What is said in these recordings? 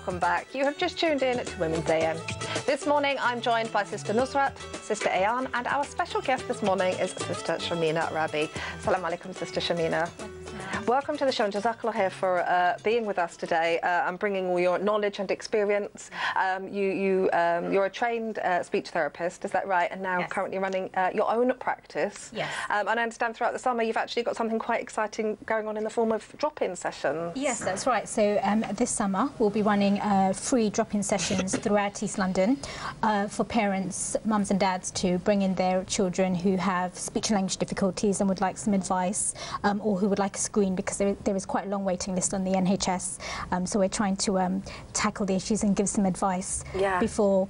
welcome back. You have just tuned in to Women's AM. This morning I'm joined by Sister Nusrat, Sister Ayan, and our special guest this morning is Sister Shamina Rabi. Assalamu alaikum, Sister Shamina. Welcome to the show, and Jazakallah khair for being with us today and bringing all your knowledge and experience. You're a trained speech therapist, is that right? And now currently running your own practice. Yes. And I understand throughout the summer you've actually got something quite exciting going on in the form of drop-in sessions. Yes, that's right. So this summer we'll be running free drop-in sessions throughout East London for parents, mums and dads to bring in their children who have speech and language difficulties and would like some advice, or who would like a screen, because there is quite a long waiting list on the NHS. So we're trying to tackle the issues and give some advice before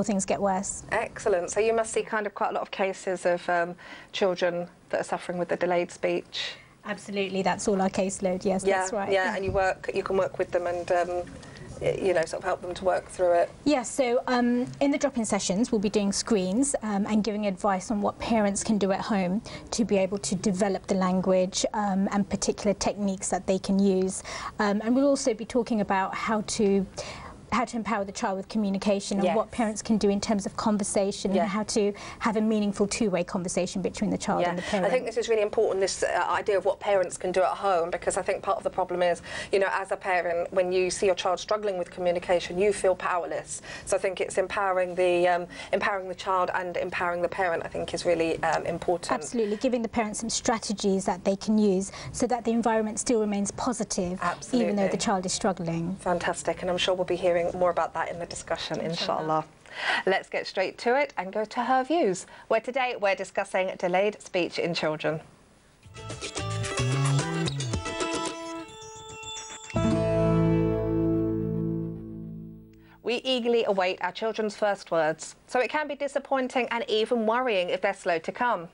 things get worse. Excellent. So you must see kind of quite a lot of cases of children that are suffering with the delayed speech. Absolutely, that's all our caseload. Yes, that's right. Yeah, and you can work with them and you know, sort of help them to work through it. Yes, so in the drop-in sessions we'll be doing screens and giving advice on what parents can do at home to be able to develop the language and particular techniques that they can use. And we'll also be talking about how to empower the child with communication and what parents can do in terms of conversation and how to have a meaningful two-way conversation between the child and the parent. I think this is really important, this idea of what parents can do at home, because I think part of the problem is, you know, as a parent, when you see your child struggling with communication, you feel powerless. So I think it's empowering the child and empowering the parent, I think, is really important. Absolutely, giving the parents some strategies that they can use so that the environment still remains positive, even though the child is struggling. Fantastic, and I'm sure we'll be hearing more about that in the discussion, inshallah. Let's get straight to it and go to her views, where today we're discussing delayed speech in children. We eagerly await our children's first words, so it can be disappointing and even worrying if they're slow to come.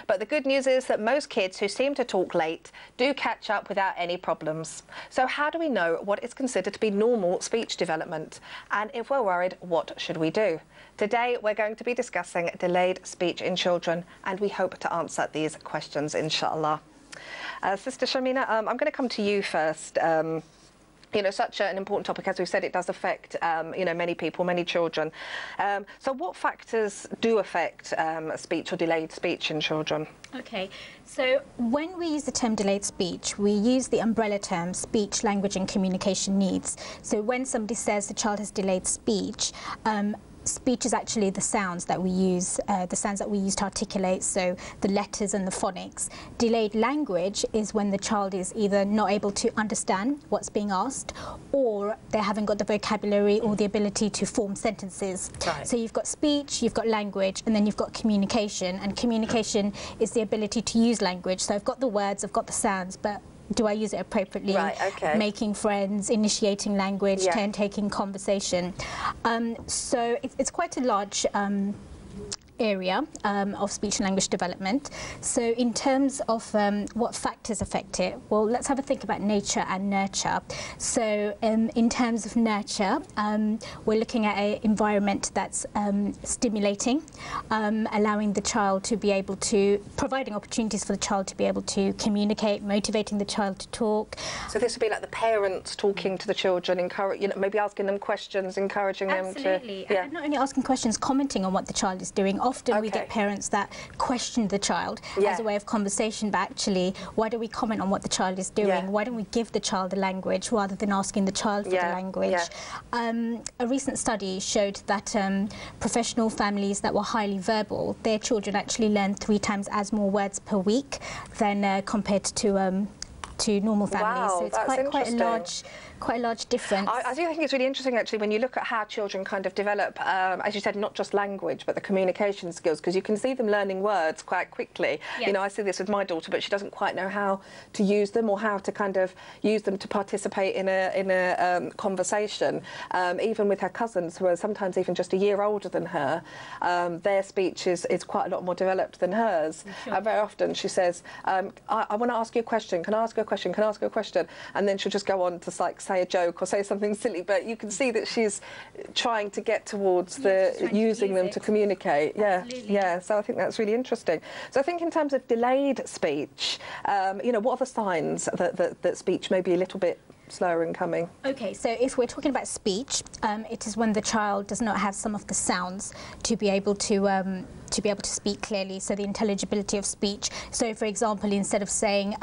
But the good news is that most kids who seem to talk late do catch up without any problems. So how do we know what is considered to be normal speech development? And if we're worried, what should we do? Today we're going to be discussing delayed speech in children, and we hope to answer these questions, inshallah. Sister Shamina, I'm going to come to you first. You know, such an important topic, as we've said, it does affect, you know, many people, many children. So what factors do affect speech or delayed speech in children? Okay, so when we use the term delayed speech, we use the umbrella term speech, language and communication needs. So when somebody says the child has delayed speech, speech is actually the sounds that we use, to articulate, so the letters and the phonics. Delayed language is when the child is either not able to understand what's being asked, or they haven't got the vocabulary or the ability to form sentences. Right. So you've got speech, you've got language, and then you've got communication. And communication is the ability to use language. So I've got the words, I've got the sounds, but do I use it appropriately? Right, okay. Making friends, initiating language, turn-taking conversation. So it's quite a large area of speech and language development. So in terms of what factors affect it, well, let's have a think about nature and nurture. So in terms of nurture, we're looking at an environment that's stimulating, allowing the child to be able to, providing opportunities for the child to be able to communicate, motivating the child to talk. So this would be like the parents talking to the children, encourage, you know, maybe asking them questions, encouraging them to... Absolutely, and not only asking questions, commenting on what the child is doing. Often we get parents that question the child as a way of conversation, but actually, why do we comment on what the child is doing? Why don't we give the child the language rather than asking the child for the language? A recent study showed that professional families that were highly verbal, their children actually learn 3 times as more words per week than compared to normal families. Wow, so it's quite a large difference. I do think it's really interesting, actually, when you look at how children kind of develop, as you said, not just language, but the communication skills, because you can see them learning words quite quickly. You know, I see this with my daughter, but she doesn't quite know how to use them or how to kind of use them to participate in a conversation. Even with her cousins, who are sometimes even just a year older than her, their speech is quite a lot more developed than hers. Very often she says, I want to ask you a question, can I ask you a question, can I ask you a question? And then she'll just go on to, like, say a joke or say something silly, but you can see that she's trying to get towards using them to communicate. So I think that's really interesting. So I think in terms of delayed speech, you know, what are the signs that speech may be a little bit slurring coming? Okay, so if we're talking about speech, it is when the child does not have some of the sounds to be able to speak clearly, so the intelligibility of speech. So, for example, instead of saying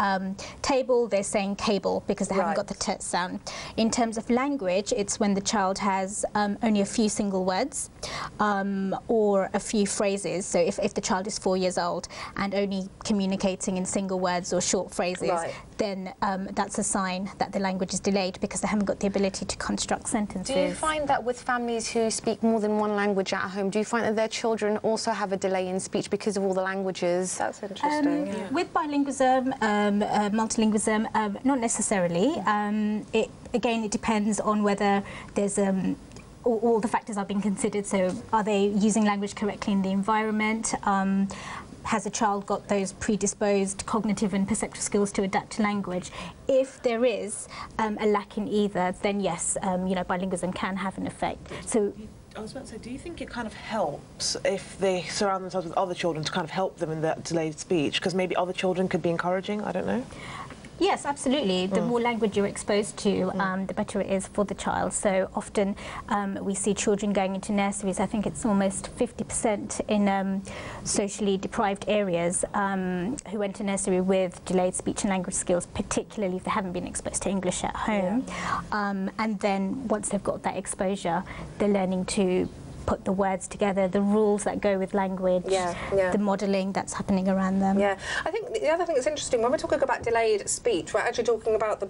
table, they're saying cable because they haven't got the t sound. In terms of language, it's when the child has only a few single words or a few phrases. So if the child is 4 years old and only communicating in single words or short phrases, then that's a sign that the language is delayed because they haven't got the ability to construct sentences. Do you find that with families who speak more than one language at home, do you find that their children also have a delay in speech because of all the languages? That's interesting. With bilingualism, multilingualism, not necessarily. Again, it depends on whether there's all the factors are being considered. So, are they using language correctly in the environment? Has a child got those predisposed cognitive and perceptual skills to adapt to language? If there is a lack in either, then yes, you know, bilingualism can have an effect. So, I was about to say, do you think it kind of helps if they surround themselves with other children to kind of help them in that delayed speech? Because maybe other children could be encouraging, I don't know. Yes, absolutely. The more language you're exposed to, the better it is for the child. So often we see children going into nurseries. I think it's almost 50% in socially deprived areas who enter nursery with delayed speech and language skills, particularly if they haven't been exposed to English at home. And then once they've got that exposure, they're learning to put the words together, the rules that go with language, the modelling that's happening around them. Yeah, I think the other thing that's interesting, when we're talking about delayed speech, we're actually talking about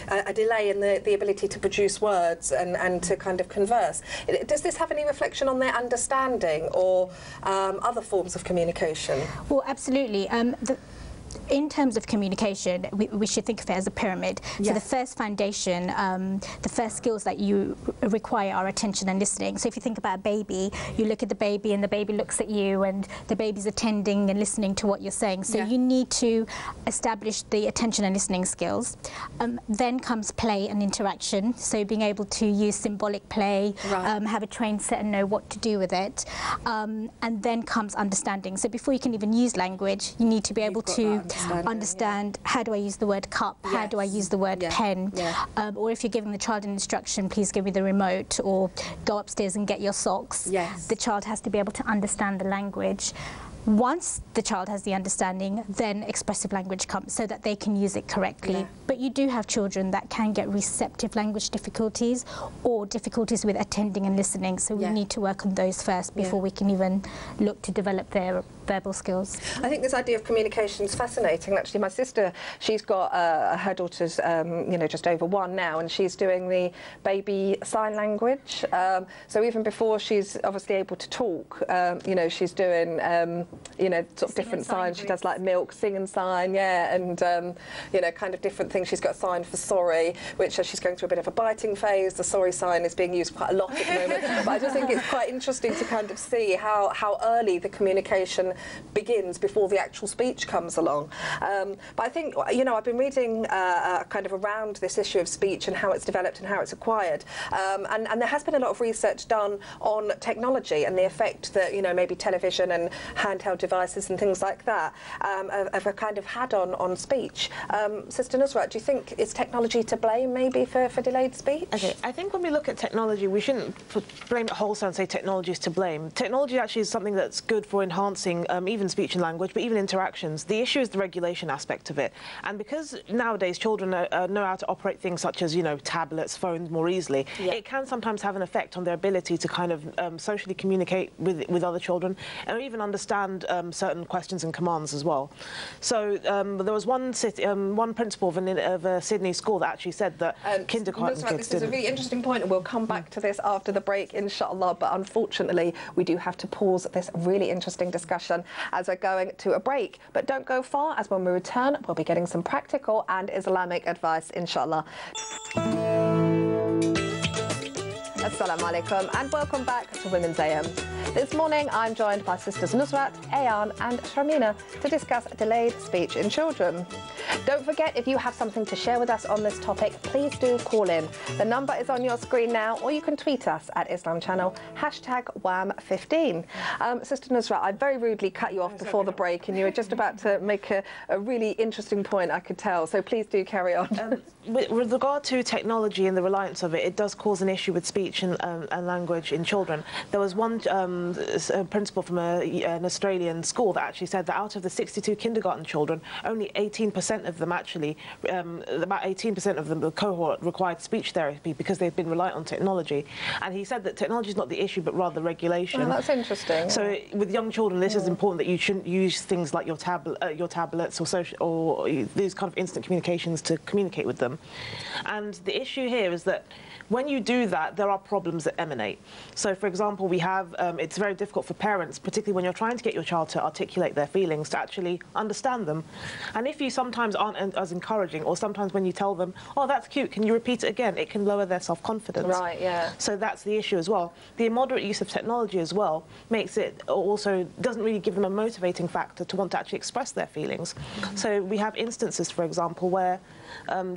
a delay in the ability to produce words and to kind of converse. Does this have any reflection on their understanding or other forms of communication? Well, absolutely. In terms of communication, we should think of it as a pyramid. So the first foundation, the first skills that you require are attention and listening. So if you think about a baby, you look at the baby and the baby looks at you and the baby's attending and listening to what you're saying. So you need to establish the attention and listening skills. Then comes play and interaction. So being able to use symbolic play, have a trained set and know what to do with it. And then comes understanding. So before you can even use language, you need to be able to understand how do I use the word cup, how do I use the word pen, or if you're giving the child an instruction, please give me the remote, or go upstairs and get your socks. The child has to be able to understand the language. Once the child has the understanding, then expressive language comes so that they can use it correctly. But you do have children that can get receptive language difficulties or difficulties with attending and listening, so we need to work on those first before we can even look to develop their verbal skills. I think this idea of communication is fascinating. Actually, my sister, she's got her daughter's, you know, just over 1 now, and she's doing the baby sign language. So even before she's obviously able to talk, you know, she's doing, you know, sort of different signs. She does like milk, sing and sign, and you know, kind of different things. She's got a sign for sorry, which as she's going through a bit of a biting phase, the sorry sign is being used quite a lot at the moment. But I just think it's quite interesting to kind of see how early the communication begins before the actual speech comes along. But I think, you know, I've been reading kind of around this issue of speech and how it's developed and how it's acquired. And there has been a lot of research done on technology and the effect that, you know, maybe television and handheld devices and things like that have kind of had on speech. Sister Nusrat, do you think it's technology to blame maybe for delayed speech? Okay, I think when we look at technology, we shouldn't blame it wholesale and say technology is to blame. Technology actually is something that's good for enhancing even speech and language, but even interactions. The issue is the regulation aspect of it. And because nowadays children know how to operate things such as, you know, tablets, phones more easily, it can sometimes have an effect on their ability to kind of socially communicate with other children and even understand certain questions and commands as well. So there was one principal of a Sydney school that actually said that kindergarten kids This is a really interesting point, and we'll come back to this after the break, inshallah, but unfortunately we do have to pause this really interesting discussion as we're going to a break. But don't go far, as when we return we'll be getting some practical and Islamic advice, inshallah. Assalamu alaikum and welcome back to Women's AM. This morning I'm joined by sisters Nusrat, Ayan and Sharmina to discuss delayed speech in children. Don't forget, if you have something to share with us on this topic, please do call in. The number is on your screen now, or you can tweet us at Islam Channel, #WAM15. Sister Nusrat, I very rudely cut you off before the break and you were just about to make a really interesting point, I could tell, so please do carry on. With regard to technology and the reliance of it, it does cause an issue with speech and language in children. There was one principal from an Australian school that actually said that out of the 62 kindergarten children, only 18% of them actually, about 18% of them, the cohort, required speech therapy because they've been reliant on technology. And he said that technology is not the issue, but rather regulation. Oh, that's interesting. So with young children, this is important, that you shouldn't use things like your tablets or these kind of instant communications to communicate with them. And the issue here is that when you do that, there are problems that emanate. So, for example, we have, it's very difficult for parents, particularly when you're trying to get your child to articulate their feelings, to actually understand them. And if you sometimes aren't as encouraging, or sometimes when you tell them, oh, that's cute, can you repeat it again? It can lower their self-confidence. Right, yeah. So that's the issue as well. The immoderate use of technology as well makes it also, doesn't really give them a motivating factor to want to actually express their feelings. So we have instances, for example, where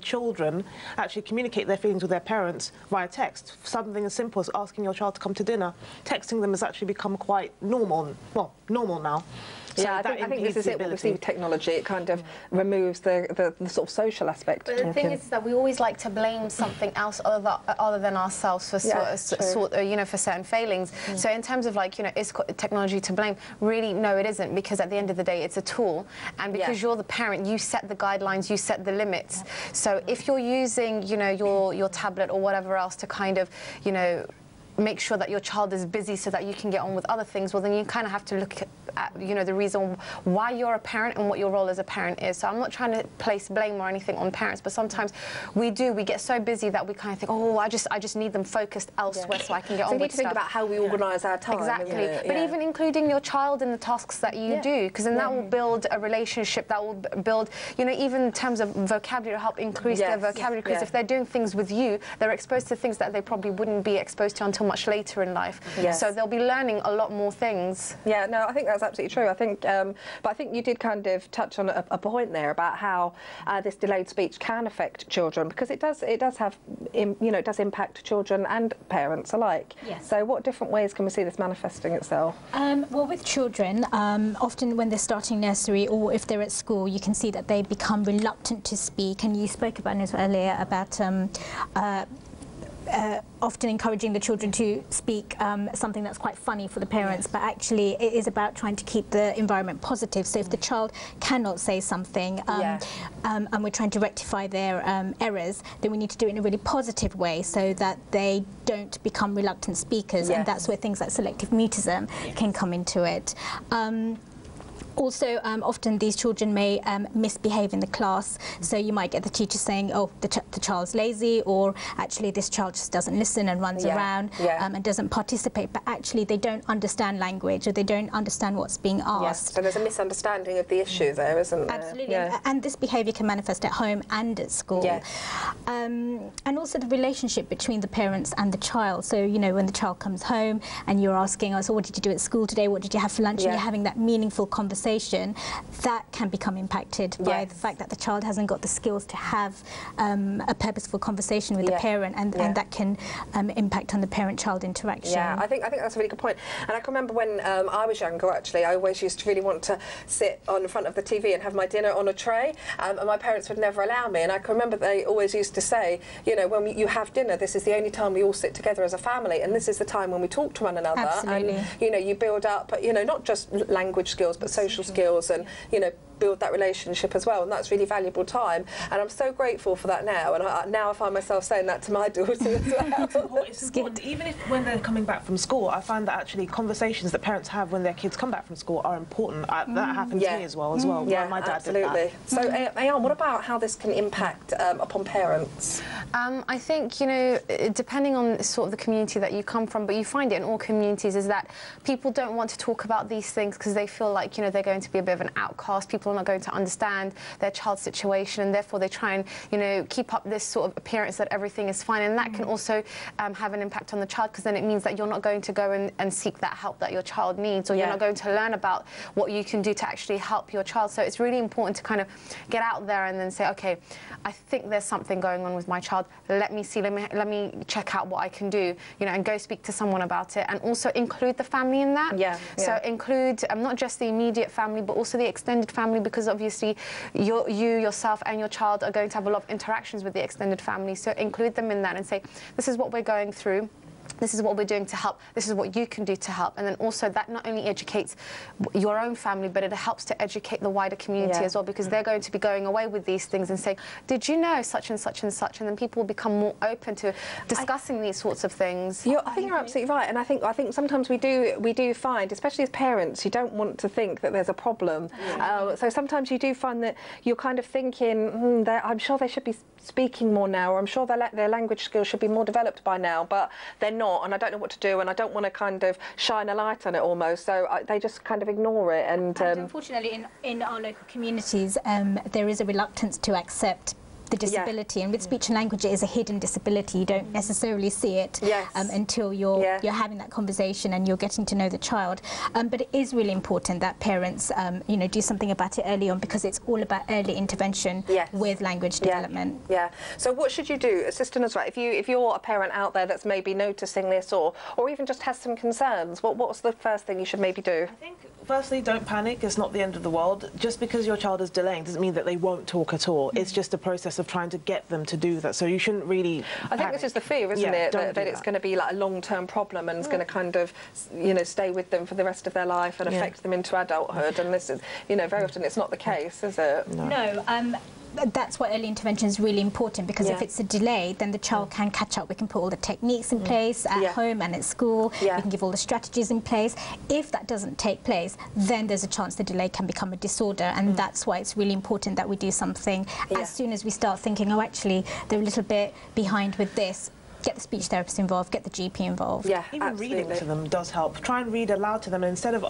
children actually communicate their feelings with their parents via text. Something as simple as asking your child to come to dinner. Texting them has actually become quite normal, well, normal now. So yeah, I think this is it. What we see with technology, it kind of removes the sort of social aspect. But the thing is that we always like to blame something else other than ourselves for for certain failings. So in terms of, like, is technology to blame? Really, no, it isn't, because at the end of the day, it's a tool, and because you're the parent, you set the guidelines, you set the limits. So if you're using, your tablet or whatever else to kind of, make sure that your child is busy so that you can get on with other things, well, then you kind of have to look at, the reason why you're a parent and what your role as a parent is. So I'm not trying to place blame or anything on parents, but sometimes we get so busy that we kind of think, oh, I just need them focused elsewhere so I can get on with stuff. So we need to think about how we organise our time. Exactly. But even including your child in the tasks that you do, because then that will build a relationship, that will build, even in terms of vocabulary, help increase their vocabulary, because if they're doing things with you, they're exposed to things that they probably wouldn't be exposed to until much later in life. So they'll be learning a lot more things. Yeah, no, I think that's absolutely true. I think, but I think you did kind of touch on a point there about how this delayed speech can affect children, because it does have, it does impact children and parents alike. Yes. So what different ways can we see this manifesting itself? Well, with children, often when they're starting nursery or if they're at school, you can see that they become reluctant to speak. And you spoke about this earlier about often encouraging the children to speak something that's quite funny for the parents, but actually it is about trying to keep the environment positive. So if the child cannot say something and we're trying to rectify their errors, then we need to do it in a really positive way so that they don't become reluctant speakers, and that's where things like selective mutism can come into it. Also, often these children may misbehave in the class, so you might get the teacher saying, oh, the child's lazy, or actually this child just doesn't listen and runs around and doesn't participate, but actually they don't understand language, or they don't understand what's being asked. Yes, so there's a misunderstanding of the issue there, isn't there? Absolutely, and this behaviour can manifest at home and at school. And also the relationship between the parents and the child. So, when the child comes home and you're asking, oh, so what did you do at school today, what did you have for lunch, and you're having that meaningful conversation, that can become impacted by the fact that the child hasn't got the skills to have a purposeful conversation with the parent, and that can impact on the parent-child interaction. Yeah, I think that's a really good point. And I can remember when I was younger, actually, I always used to really want to sit on front of the TV and have my dinner on a tray, and my parents would never allow me. And I can remember they always used to say, when you have dinner, this is the only time we all sit together as a family, and this is the time when we talk to one another. Absolutely. And you build up, not just language skills, but social skills, and build that relationship as well, and that's really valuable time, and I'm so grateful for that now, and now I find myself saying that to my daughter as well. Well, it's important, even if when they're coming back from school, I find that actually conversations that parents have when their kids come back from school are important. That happened to me as well. Yeah, my dad absolutely. did that. So, Ayan, what about how this can impact upon parents? I think, depending on sort of the community that you come from, but you find it in all communities, is that people don't want to talk about these things because they feel like, they're going to be a bit of an outcast. People people are not going to understand their child's situation, and therefore they try and, you know, keep up this sort of appearance that everything is fine, and that can also have an impact on the child, because then it means that you're not going to go and seek that help that your child needs, or you're not going to learn about what you can do to actually help your child. So it's really important to kind of get out there and then say, okay, I think there's something going on with my child. Let me see, let me check out what I can do, you know, and go speak to someone about it, and also include the family in that. So include not just the immediate family, but also the extended family, because obviously you yourself and your child are going to have a lot of interactions with the extended family. So include them in that and say, this is what we're going through. This is what we're doing to help. This is what you can do to help. And then also that not only educates your own family, but it helps to educate the wider community as well, because they're going to be going away with these things and saying, did you know such and such and such? And then people will become more open to discussing these sorts of things. I think you're absolutely right. And I think sometimes we do find, especially as parents, you don't want to think that there's a problem. So sometimes you do find that you're kind of thinking, I'm sure they should be speaking more now, or I'm sure their language skills should be more developed by now, but they're not, and I don't know what to do, and I don't want to kind of shine a light on it almost, so they just kind of ignore it. And unfortunately in our local communities there is a reluctance to accept the disability, and with speech and language it is a hidden disability. You don't necessarily see it until you're having that conversation and you're getting to know the child. But it is really important that parents you know, do something about it early on, because it's all about early intervention with language development. So what should you do, Sister Nusrat, if you're a parent out there that's maybe noticing this, or even just has some concerns, what's the first thing you should maybe do? I think firstly, don't panic. It's not the end of the world. Just because your child is delaying doesn't mean that they won't talk at all. It's just a process of trying to get them to do that. So you shouldn't really I think this is the fear, isn't it? That it's going to be like a long-term problem, and it's going to kind of, you know, stay with them for the rest of their life and affect them into adulthood. And this is, you know, very often it's not the case, is it? No. That's why early intervention is really important, because if it's a delay, then the child can catch up. We can put all the techniques in place at home and at school. We can give all the strategies in place. If that doesn't take place, then there's a chance the delay can become a disorder, and that's why it's really important that we do something as soon as we start thinking, oh, actually, they're a little bit behind with this. Get the speech therapist involved, get the GP involved. Even reading to them does help. Try and read aloud to them, and instead of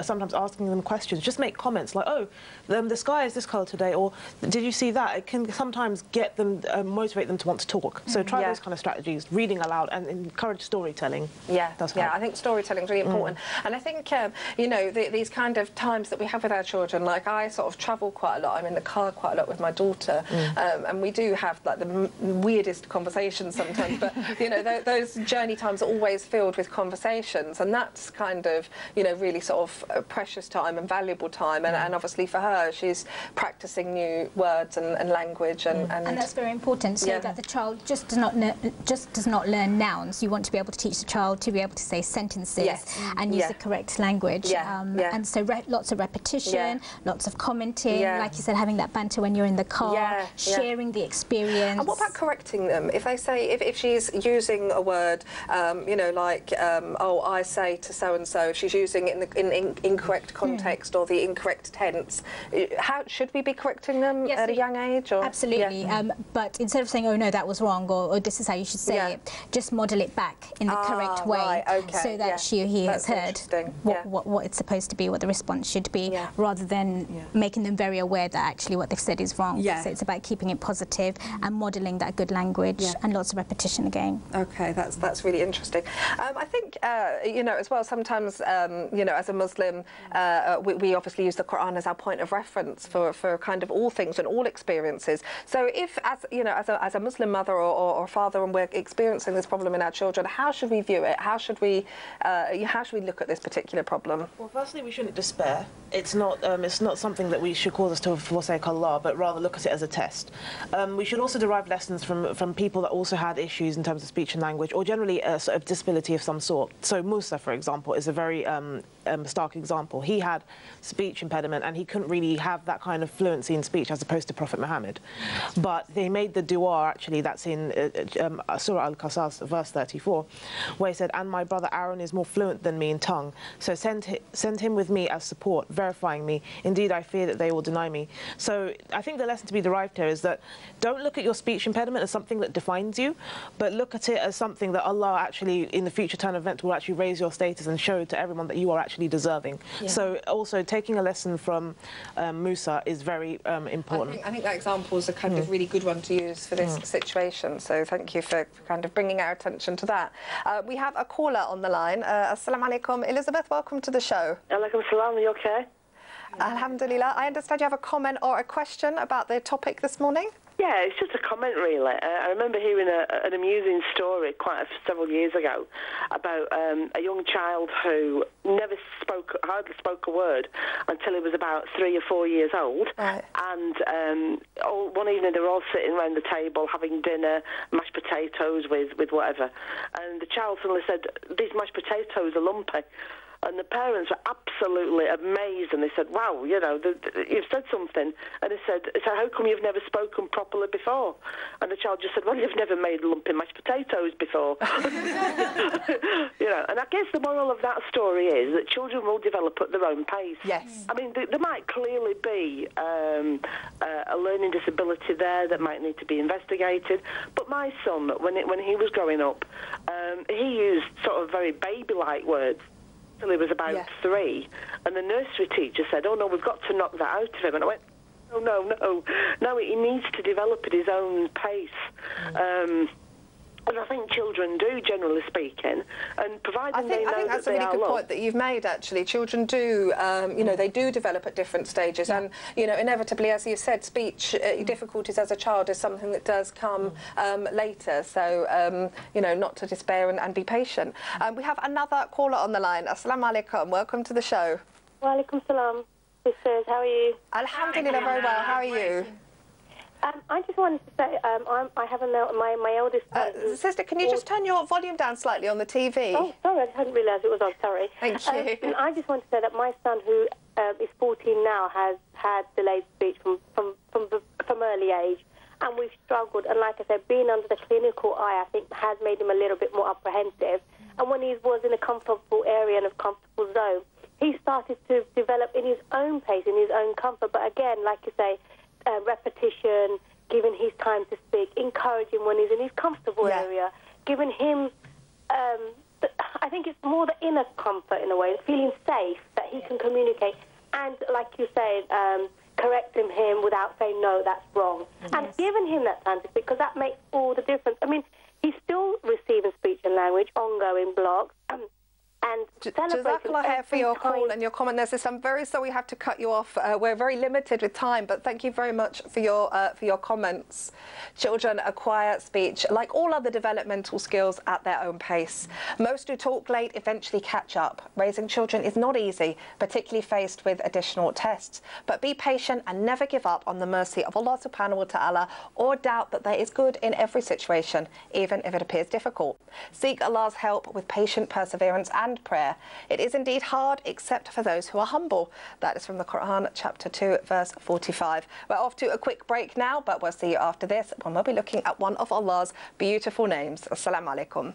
sometimes asking them questions, just make comments like, oh, the sky is this colour today, or did you see that? It can sometimes get them, motivate them to want to talk. So try those kind of strategies, reading aloud, and encourage storytelling. Does help. I think storytelling is really important. And I think, you know, these kind of times that we have with our children, like I sort of travel quite a lot, I'm in the car quite a lot with my daughter, and we do have like the weirdest conversations sometimes. But, you know, those journey times are always filled with conversations, and that's kind of, you know, really sort of a precious time and valuable time. And obviously for her, she's practicing new words and language. And that's very important, so that the child just does not learn nouns. You want to be able to teach the child to be able to say sentences and use the correct language. And so lots of repetition, lots of commenting, like you said, having that banter when you're in the car, sharing the experience. And what about correcting them? If they say, if she's using a word, you know, like, oh, I say to so-and-so, if she's using it in the incorrect context or the incorrect tense, how should we be correcting them at a young age? Or? Absolutely. But instead of saying, oh, no, that was wrong, or this is how you should say it, just model it back in the correct way, so that she or he has heard what it's supposed to be, what the response should be, rather than making them very aware that actually what they've said is wrong. So it's about keeping it positive and modelling that good language and lots of repetition again. Okay, that's really interesting. I think, you know, as well, sometimes, you know, as a Muslim, we obviously use the Quran as our point of reference for kind of all things and all experiences. So if, as you know, as a Muslim mother or father, and we're experiencing this problem in our children, how should we view it? How should we look at this particular problem? Well, firstly, we shouldn't despair. It's not something that we should cause us to forsake Allah, but rather look at it as a test. We should also derive lessons from people that also had issues in terms of speech and language, or generally a sort of disability of some sort. So Musa, for example, is a very stark example. He had speech impediment, and he couldn't really have that kind of fluency in speech as opposed to Prophet Muhammad. But they made the dua, actually, that's in Surah Al-Qasas, verse 34, where he said, and my brother Aaron is more fluent than me in tongue, so send him with me as support, verifying me. Indeed, I fear that they will deny me. So I think the lesson to be derived here is that don't look at your speech impediment as something that defines you, but look at it as something that Allah actually, in the future turn of events, will actually raise your status and show to everyone that you are actually actually deserving. So also taking a lesson from Musa is very important. I think that example is a kind of really good one to use for this situation. So thank you for kind of bringing our attention to that. We have a caller on the line. Assalamu alaikum. Elizabeth, welcome to the show. Alaikum salam, are you okay? Alhamdulillah. I understand you have a comment or a question about the topic this morning? Yeah, it's just a comment, really. I remember hearing an amusing story several years ago about a young child who hardly spoke a word until he was about 3 or 4 years old. Right. And one evening they were all sitting around the table having dinner, mashed potatoes with whatever. And the child suddenly said, "These mashed potatoes are lumpy." And the parents were absolutely amazed, and they said, "Wow, you know, you've said something." And they said, "So how come you've never spoken properly before?" And the child just said, "Well, you've never made lumpy mashed potatoes before." You know, and I guess the moral of that story is that children will develop at their own pace. Yes. I mean, there might clearly be a learning disability there that might need to be investigated. But my son, when he was growing up, he used sort of very baby-like words. He was about 3, and the nursery teacher said, "Oh no, we've got to knock that out of him." And I went, "Oh no, he needs to develop at his own pace." And I think children do, generally speaking, and providing they know that they are loved. I think that's a really good point that you've made, actually. Children do, you know, they do develop at different stages, and, you know, inevitably, as you said, speech difficulties as a child is something that does come later, so, you know, not to despair and be patient. We have another caller on the line. Assalamu alaikum. Welcome to the show. Wa alaikum salam. Sisters, how are you? Alhamdulillah, very well. How are you? I just wanted to say, I have my eldest son. Sister, can you just turn your volume down slightly on the TV? Oh, sorry, I hadn't realised it was on, sorry. Thank you. I just want to say that my son, who is 14 now, has had delayed speech from early age, and we've struggled. And like I said, being under the clinical eye, I think, has made him a little bit more apprehensive. And when he was in a comfortable area and a comfortable zone, he started to develop in his own pace, in his own comfort. But again, like you say, repetition, giving his time to speak, encouraging when he's in his comfortable area, giving him, I think it's more the inner comfort in a way, feeling safe that he can communicate, and like you said, correcting him without saying, "No, that's wrong," and giving him that time to speak, because that makes all the difference. I mean, he's still receiving speech and language, ongoing blocks, and Jazakallah khair for your call and your comment. I'm very sorry we have to cut you off. We're very limited with time, but thank you very much for your comments. Children acquire speech like all other developmental skills at their own pace. Most who talk late eventually catch up. Raising children is not easy, particularly faced with additional tests. But be patient and never give up on the mercy of Allah subhanahu wa ta'ala, or doubt that there is good in every situation, even if it appears difficult. Seek Allah's help with patient perseverance and prayer. It is indeed hard, except for those who are humble. That is from the Quran, chapter 2, verse 45. We're off to a quick break now, but we'll see you after this when we'll be looking at one of Allah's beautiful names. Assalamu alaikum.